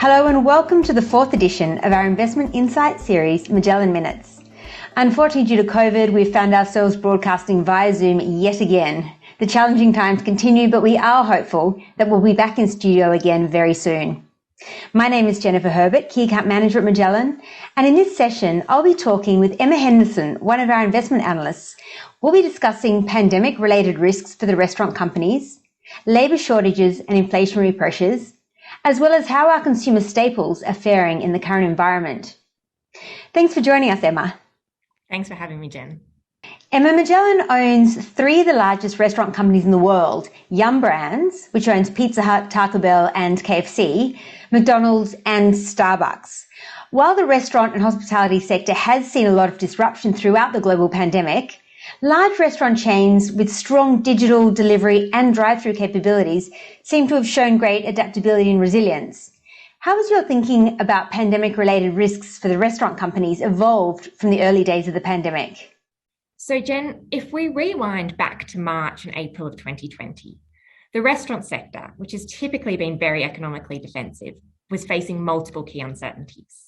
Hello and welcome to the fourth edition of our Investment Insight series, Magellan Minutes. Unfortunately, due to COVID, we've found ourselves broadcasting via Zoom yet again. The challenging times continue, but we are hopeful that we'll be back in studio again very soon. My name is Jennifer Herbert, Key Account Manager at Magellan, and in this session, I'll be talking with Emma Henderson, one of our investment analysts. We'll be discussing pandemic-related risks for the restaurant companies, labour shortages and inflationary pressures, as well as how our consumer staples are faring in the current environment. Thanks for joining us, Emma. Thanks for having me, Jen. Emma, Magellan owns three of the largest restaurant companies in the world: Yum Brands, which owns Pizza Hut, Taco Bell and KFC, McDonald's and Starbucks. While the restaurant and hospitality sector has seen a lot of disruption throughout the global pandemic, large restaurant chains with strong digital delivery and drive-through capabilities seem to have shown great adaptability and resilience. How has your thinking about pandemic-related risks for the restaurant companies evolved from the early days of the pandemic? So, Jen, if we rewind back to March and April of 2020, the restaurant sector, which has typically been very economically defensive, was facing multiple key uncertainties.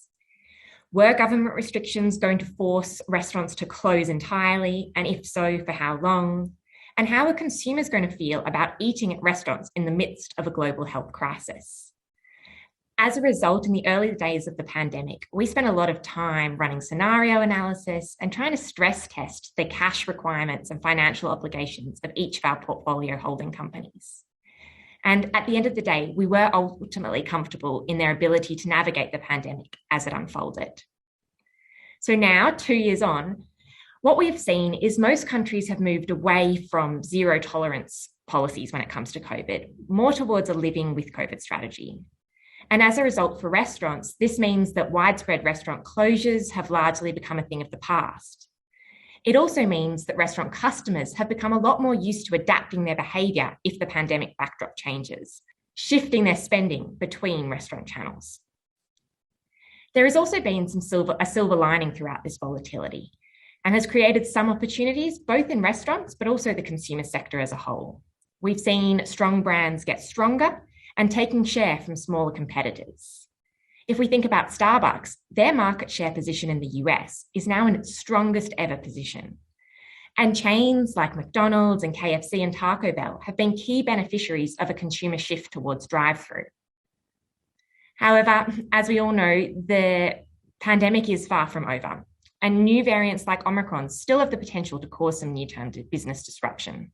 Were government restrictions going to force restaurants to close entirely? And if so, for how long? And how are consumers going to feel about eating at restaurants in the midst of a global health crisis? As a result, in the early days of the pandemic, we spent a lot of time running scenario analysis and trying to stress test the cash requirements and financial obligations of each of our portfolio holding companies. And at the end of the day, we were ultimately comfortable in their ability to navigate the pandemic as it unfolded. So now, 2 years on, what we have seen is most countries have moved away from zero tolerance policies when it comes to COVID, more towards a living with COVID strategy. And as a result, for restaurants, this means that widespread restaurant closures have largely become a thing of the past. It also means that restaurant customers have become a lot more used to adapting their behaviour if the pandemic backdrop changes, shifting their spending between restaurant channels. There has also been a silver lining throughout this volatility and has created some opportunities both in restaurants but also the consumer sector as a whole. We've seen strong brands get stronger and taking share from smaller competitors. If we think about Starbucks, their market share position in the US is now in its strongest ever position. And chains like McDonald's and KFC and Taco Bell have been key beneficiaries of a consumer shift towards drive-through. However, as we all know, the pandemic is far from over, and new variants like Omicron still have the potential to cause some near-term business disruption.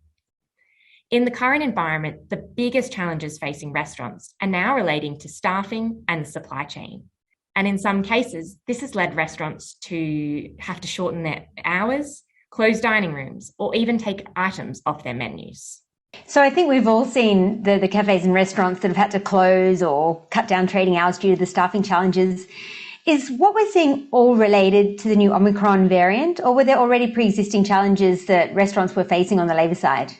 In the current environment, the biggest challenges facing restaurants are now relating to staffing and the supply chain. And in some cases, this has led restaurants to have to shorten their hours, close dining rooms, or even take items off their menus. So I think we've all seen the cafes and restaurants that have had to close or cut down trading hours due to the staffing challenges. Is what we're seeing all related to the new Omicron variant, or were there already pre-existing challenges that restaurants were facing on the labour side?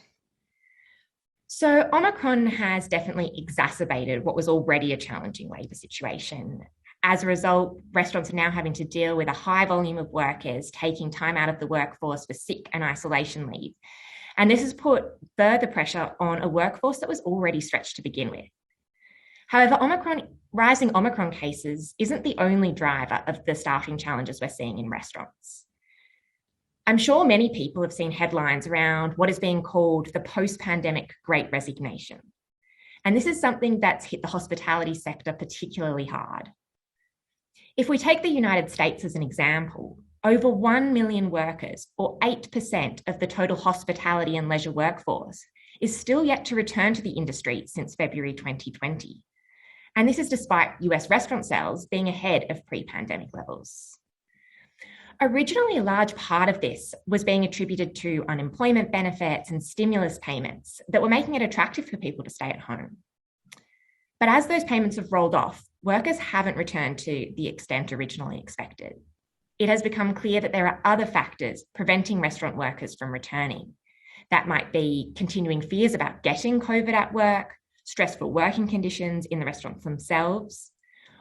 So Omicron has definitely exacerbated what was already a challenging labour situation. As a result, restaurants are now having to deal with a high volume of workers taking time out of the workforce for sick and isolation leave. And this has put further pressure on a workforce that was already stretched to begin with. However, rising Omicron cases isn't the only driver of the staffing challenges we're seeing in restaurants. I'm sure many people have seen headlines around what is being called the post-pandemic Great Resignation. And this is something that's hit the hospitality sector particularly hard. If we take the United States as an example, over 1 million workers, or 8% of the total hospitality and leisure workforce, is still yet to return to the industry since February 2020. And this is despite US restaurant sales being ahead of pre-pandemic levels. Originally, a large part of this was being attributed to unemployment benefits and stimulus payments that were making it attractive for people to stay at home. But as those payments have rolled off, workers haven't returned to the extent originally expected. It has become clear that there are other factors preventing restaurant workers from returning. That might be continuing fears about getting COVID at work, stressful working conditions in the restaurants themselves,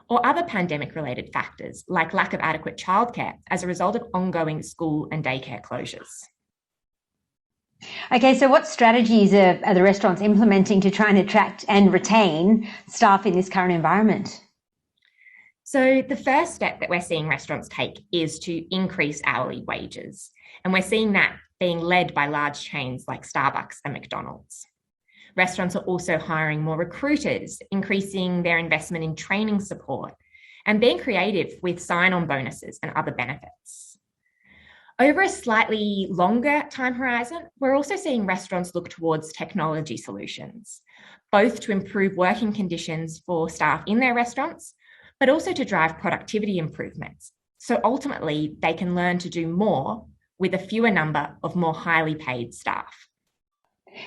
or other pandemic-related factors like lack of adequate childcare as a result of ongoing school and daycare closures. Okay, so what strategies are the restaurants implementing to try and attract and retain staff in this current environment? So the first step that we're seeing restaurants take is to increase hourly wages. And we're seeing that being led by large chains like Starbucks and McDonald's. Restaurants are also hiring more recruiters, increasing their investment in training support, and being creative with sign-on bonuses and other benefits. Over a slightly longer time horizon, we're also seeing restaurants look towards technology solutions, both to improve working conditions for staff in their restaurants, but also to drive productivity improvements. So ultimately, they can learn to do more with a fewer number of more highly paid staff.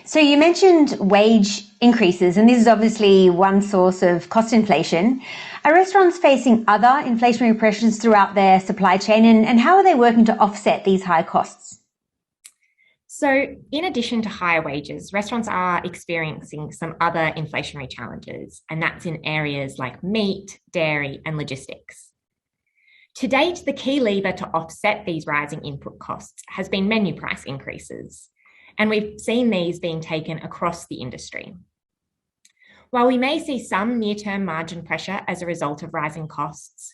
So you mentioned wage increases, and this is obviously one source of cost inflation. Are restaurants facing other inflationary pressures throughout their supply chain, and how are they working to offset these high costs? So in addition to higher wages, restaurants are experiencing some other inflationary challenges, and that's in areas like meat, dairy, and logistics. To date, the key lever to offset these rising input costs has been menu price increases, and we've seen these being taken across the industry. While we may see some near-term margin pressure as a result of rising costs,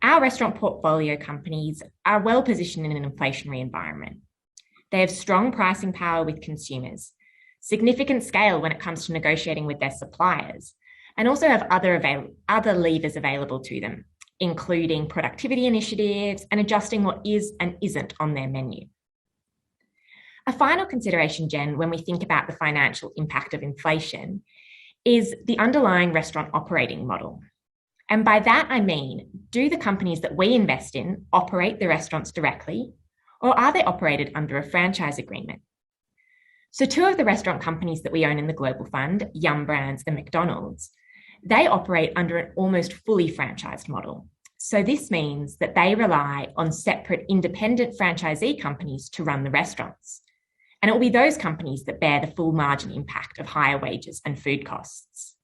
our restaurant portfolio companies are well positioned in an inflationary environment. They have strong pricing power with consumers, significant scale when it comes to negotiating with their suppliers, and also have other levers available to them, including productivity initiatives and adjusting what is and isn't on their menu. A final consideration, Jen, when we think about the financial impact of inflation is the underlying restaurant operating model. And by that, I mean, do the companies that we invest in operate the restaurants directly, or are they operated under a franchise agreement? So two of the restaurant companies that we own in the Global Fund, Yum Brands and McDonald's, they operate under an almost fully franchised model. So this means that they rely on separate independent franchisee companies to run the restaurants. And it will be those companies that bear the full margin impact of higher wages and food costs.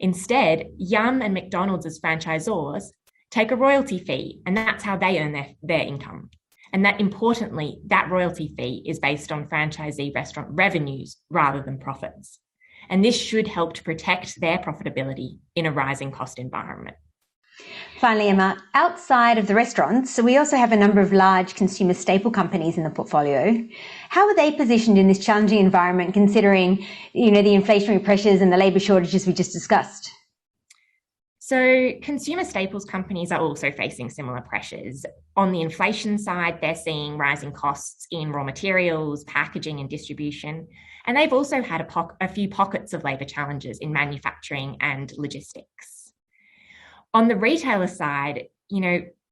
Instead, Yum and McDonald's as franchisors take a royalty fee, and that's how they earn their income. And that importantly, that royalty fee is based on franchisee restaurant revenues rather than profits. And this should help to protect their profitability in a rising cost environment. Finally, Emma, outside of the restaurants, we also have a number of large consumer staple companies in the portfolio. How are they positioned in this challenging environment, considering, the inflationary pressures and the labour shortages we just discussed? So consumer staples companies are also facing similar pressures. On the inflation side, they're seeing rising costs in raw materials, packaging and distribution. And they've also had a few pockets of labour challenges in manufacturing and logistics. On the retailer side, you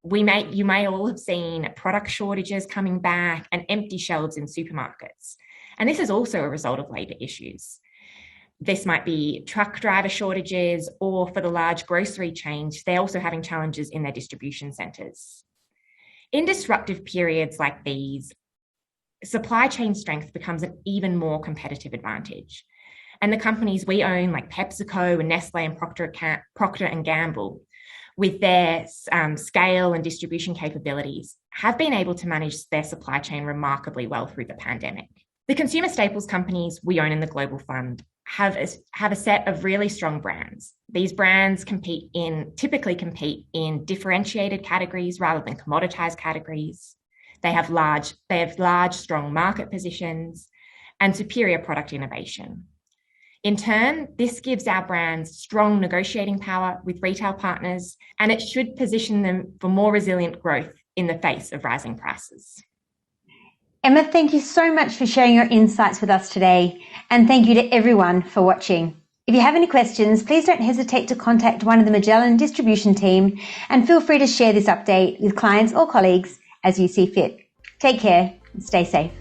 may all have seen product shortages coming back and empty shelves in supermarkets. And this is also a result of labour issues. This might be truck driver shortages, or for the large grocery chains, they're also having challenges in their distribution centres. In disruptive periods like these, supply chain strength becomes an even more competitive advantage. And the companies we own, like PepsiCo and Nestle and Procter & Gamble, with their scale and distribution capabilities, have been able to manage their supply chain remarkably well through the pandemic. The consumer staples companies we own in the Global Fund have a set of really strong brands. These brands typically compete in differentiated categories rather than commoditized categories. They have large, strong market positions and superior product innovation. In turn, this gives our brands strong negotiating power with retail partners, and it should position them for more resilient growth in the face of rising prices. Emma, thank you so much for sharing your insights with us today, and thank you to everyone for watching. If you have any questions, please don't hesitate to contact one of the Magellan distribution team, and feel free to share this update with clients or colleagues as you see fit. Take care and stay safe.